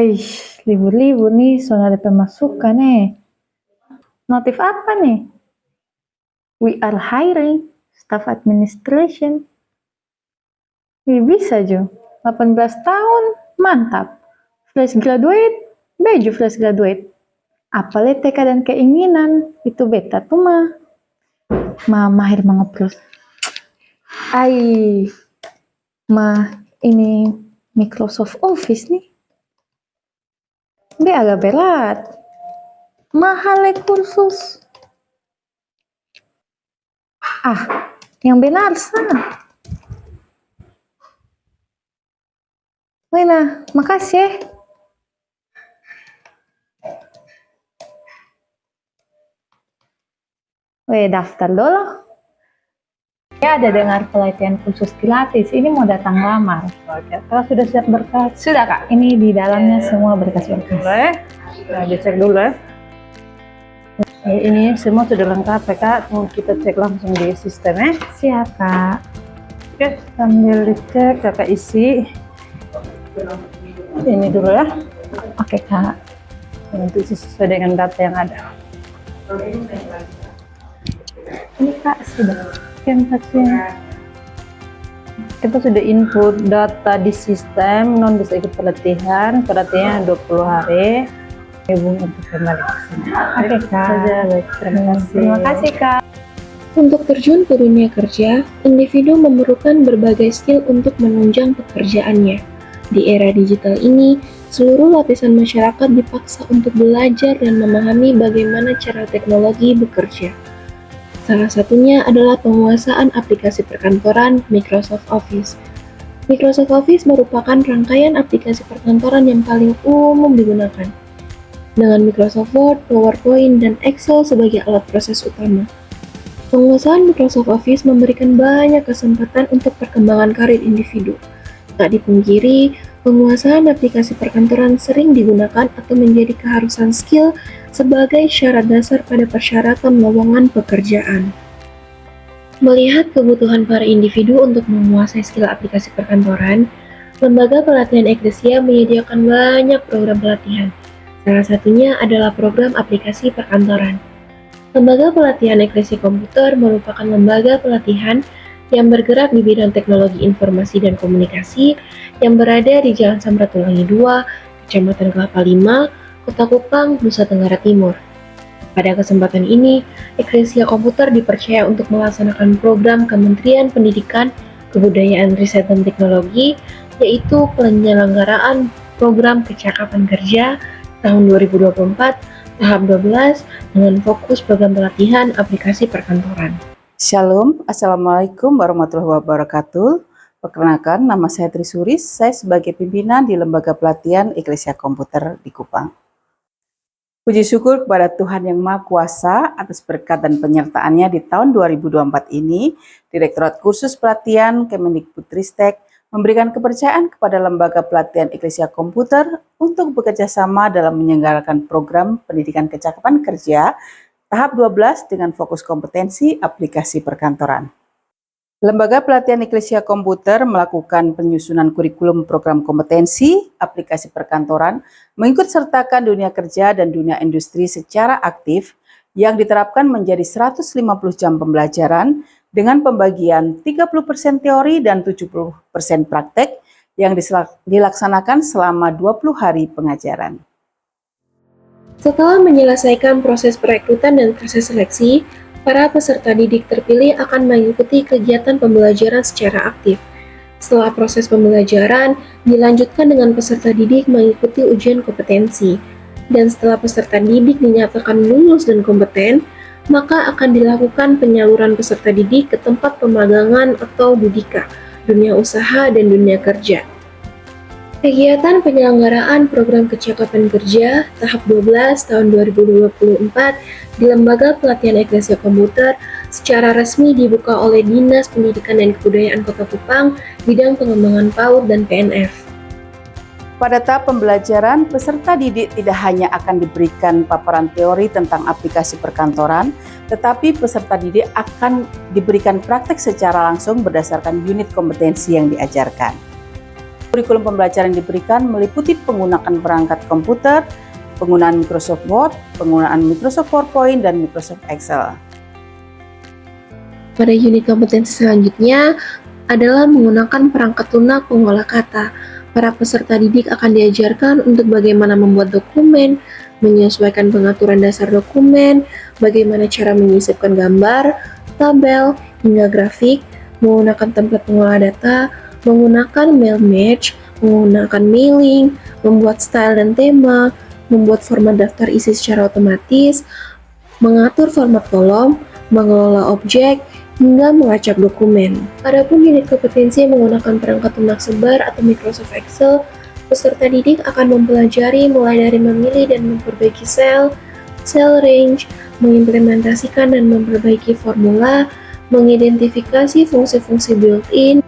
Aish, libur-libur nih, soalnya ada pemasukan nih. Notif apa nih? We are hiring staff administration. Bisa Jo, 18 tahun, mantap. Fresh graduate, baju fresh graduate. Apalagi TK dan keinginan, itu beta tuh mahir mengobrol. Ini Microsoft Office nih. Dia agak berat. Mahal kursus. Yang benar sana. Wena, makasih. Daftar dulu. Ya, ada dengar pelatihan khusus gratis. Ini mau datang lamar. Oke, kalau sudah siap berkas? Sudah Kak, ini di dalamnya semua berkas-berkas. Boleh? Nah, dicek dulu ya. Ini semua sudah lengkap ya Kak, kita cek langsung di sistem ya. Siap Kak. Oke, sambil dicek Kakak isi ini dulu ya. Oke Kak. Nanti sesuai dengan data yang ada. Ini Kak sudah. Kita sudah input data di sistem, non bisa ikut pelatihan 20 hari. Hubung untuk kembali ke sini. Oke Kak. Baik, terima kasih. Terima kasih Kak. Untuk terjun ke dunia kerja, individu memerlukan berbagai skill untuk menunjang pekerjaannya. Di era digital ini, seluruh lapisan masyarakat dipaksa untuk belajar dan memahami bagaimana cara teknologi bekerja. Salah satunya adalah penguasaan aplikasi perkantoran Microsoft Office. Microsoft Office merupakan rangkaian aplikasi perkantoran yang paling umum digunakan, dengan Microsoft Word, PowerPoint, dan Excel sebagai alat proses utama. Penguasaan Microsoft Office memberikan banyak kesempatan untuk perkembangan karir individu. Tak dipungkiri, penguasaan aplikasi perkantoran sering digunakan atau menjadi keharusan skill sebagai syarat dasar pada persyaratan lowongan pekerjaan. Melihat kebutuhan para individu untuk menguasai skill aplikasi perkantoran, Lembaga Pelatihan Eklesia menyediakan banyak program pelatihan. Salah satunya adalah program aplikasi perkantoran. Lembaga Pelatihan Eklesia Komputer merupakan lembaga pelatihan yang bergerak di bidang teknologi informasi dan komunikasi yang berada di Jalan Samratulangi 2, Kecamatan Kelapa 5, Kota Kupang, Nusa Tenggara Timur. Pada kesempatan ini, Eklesia Komputer dipercaya untuk melaksanakan program Kementerian Pendidikan, Kebudayaan, Riset, dan Teknologi, yaitu penyelenggaraan program kecakapan kerja tahun 2024, tahap 12, dengan fokus program pelatihan aplikasi perkantoran. Shalom, Assalamualaikum warahmatullahi wabarakatuh. Perkenalkan, nama saya Trisuris, saya sebagai pimpinan di Lembaga Pelatihan Eklesia Komputer di Kupang. Puji syukur kepada Tuhan Yang Maha Kuasa atas berkat dan penyertaannya di tahun 2024 ini, Direktorat Kursus Pelatihan Kemendikbudristek memberikan kepercayaan kepada Lembaga Pelatihan Eklesia Komputer untuk bekerja sama dalam menyelenggarakan program pendidikan kecakapan kerja tahap 12 dengan fokus kompetensi aplikasi perkantoran. Lembaga Pelatihan Eklesia Komputer melakukan penyusunan kurikulum program kompetensi aplikasi perkantoran, mengikut sertakan dunia kerja dan dunia industri secara aktif yang diterapkan menjadi 150 jam pembelajaran dengan pembagian 30% teori dan 70% praktek yang dilaksanakan selama 20 hari pengajaran. Setelah menyelesaikan proses perekrutan dan proses seleksi, para peserta didik terpilih akan mengikuti kegiatan pembelajaran secara aktif. Setelah proses pembelajaran, dilanjutkan dengan peserta didik mengikuti ujian kompetensi. Dan setelah peserta didik dinyatakan lulus dan kompeten, maka akan dilakukan penyaluran peserta didik ke tempat pemagangan atau dudika, dunia usaha dan dunia kerja. Kegiatan penyelenggaraan program kecakapan kerja tahap 12 tahun 2024 di Lembaga Pelatihan Eklesia Komputer secara resmi dibuka oleh Dinas Pendidikan dan Kebudayaan Kota Kupang, bidang pengembangan PAUD dan PNF. Pada tahap pembelajaran, peserta didik tidak hanya akan diberikan paparan teori tentang aplikasi perkantoran, tetapi peserta didik akan diberikan praktek secara langsung berdasarkan unit kompetensi yang diajarkan. Kurikulum pembelajaran yang diberikan meliputi penggunaan perangkat komputer, penggunaan Microsoft Word, penggunaan Microsoft PowerPoint, dan Microsoft Excel. Pada unit kompetensi selanjutnya adalah menggunakan perangkat lunak pengolah kata. Para peserta didik akan diajarkan untuk bagaimana membuat dokumen, menyesuaikan pengaturan dasar dokumen, bagaimana cara menyisipkan gambar, tabel, hingga grafik, menggunakan template pengolah data, menggunakan mail match, menggunakan mailing, membuat style dan tema, membuat format daftar isi secara otomatis, mengatur format kolom, mengelola objek, hingga melacak dokumen. Adapun unit kompetensi yang menggunakan perangkat lunak sebar atau Microsoft Excel, peserta didik akan mempelajari mulai dari memilih dan memperbaiki sel range, mengimplementasikan dan memperbaiki formula, mengidentifikasi fungsi-fungsi built-in,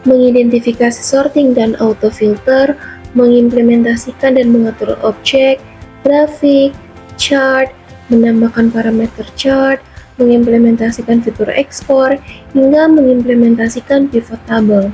mengidentifikasi sorting dan auto-filter, mengimplementasikan dan mengatur objek, grafik, chart, menambahkan parameter chart, mengimplementasikan fitur ekspor, hingga mengimplementasikan pivot table.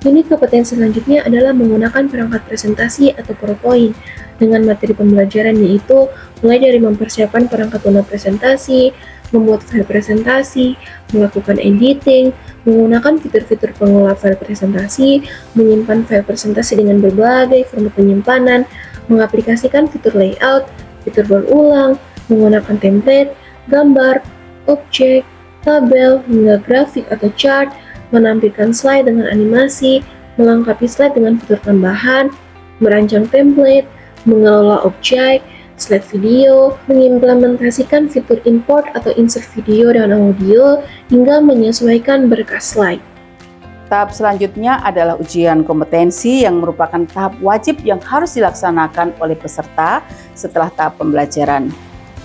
Unit kompetensi selanjutnya adalah menggunakan perangkat presentasi atau PowerPoint dengan materi pembelajaran yaitu mulai dari mempersiapkan perangkat lunak presentasi, membuat file presentasi, melakukan editing, menggunakan fitur-fitur pengolah file presentasi, menyimpan file presentasi dengan berbagai format penyimpanan, mengaplikasikan fitur layout, fitur berulang, menggunakan template, gambar, objek, tabel, hingga grafik atau chart, menampilkan slide dengan animasi, melengkapi slide dengan fitur tambahan, merancang template, mengelola objek, slide video, mengimplementasikan fitur import atau insert video dan audio, hingga menyesuaikan berkas slide. Tahap selanjutnya adalah ujian kompetensi yang merupakan tahap wajib yang harus dilaksanakan oleh peserta setelah tahap pembelajaran.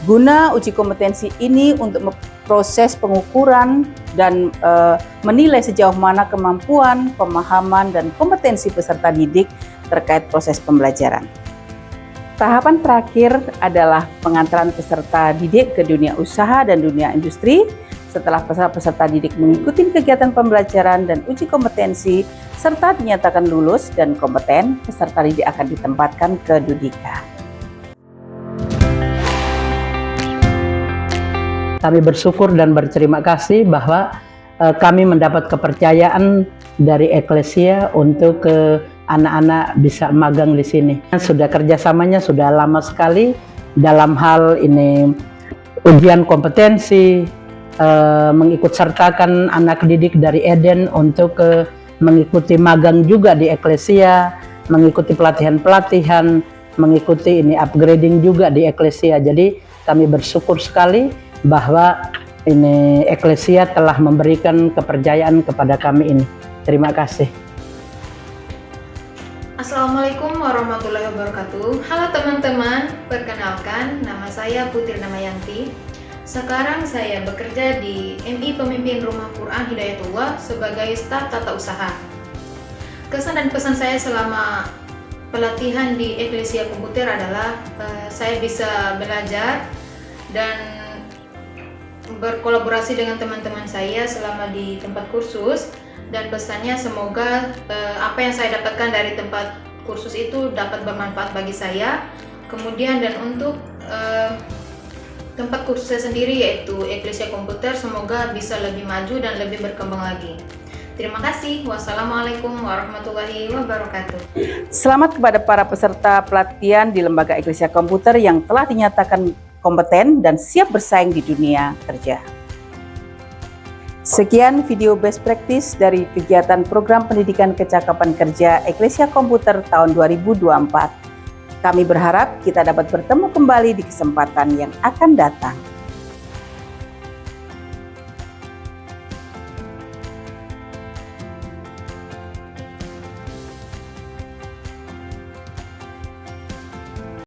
Guna uji kompetensi ini untuk proses pengukuran dan menilai sejauh mana kemampuan, pemahaman, dan kompetensi peserta didik terkait proses pembelajaran. Tahapan terakhir adalah pengantaran peserta didik ke dunia usaha dan dunia industri. Setelah peserta didik mengikuti kegiatan pembelajaran dan uji kompetensi, serta dinyatakan lulus dan kompeten, peserta didik akan ditempatkan ke Dudika. Kami bersyukur dan berterima kasih bahwa kami mendapat kepercayaan dari Eklesia untuk anak-anak bisa magang di sini. Sudah kerjasamanya sudah lama sekali dalam hal ini ujian kompetensi, mengikut sertakan anak didik dari Eden untuk mengikuti magang juga di Eklesia, mengikuti pelatihan-pelatihan, mengikuti ini upgrading juga di Eklesia. Jadi kami bersyukur sekali bahwa ini Eklesia telah memberikan kepercayaan kepada kami ini. Terima kasih. Assalamualaikum warahmatullahi wabarakatuh. Halo teman-teman, perkenalkan nama saya Putri Namayanti. Sekarang saya bekerja di MI Pemimpin Rumah Quran Hidayatullah sebagai staf tata usaha. Kesan dan pesan saya selama pelatihan di Eklesia Komputer adalah saya bisa belajar dan berkolaborasi dengan teman-teman saya selama di tempat kursus. Dan pesannya semoga apa yang saya dapatkan dari tempat kursus itu dapat bermanfaat bagi saya. Kemudian dan untuk tempat kursus saya sendiri yaitu Eklesia Komputer, semoga bisa lebih maju dan lebih berkembang lagi. Terima kasih. Wassalamualaikum warahmatullahi wabarakatuh. Selamat kepada para peserta pelatihan di Lembaga Eklesia Komputer yang telah dinyatakan kompeten dan siap bersaing di dunia kerja. Sekian video best practice dari kegiatan program pendidikan kecakapan kerja Eklesia Komputer tahun 2024. Kami berharap kita dapat bertemu kembali di kesempatan yang akan datang.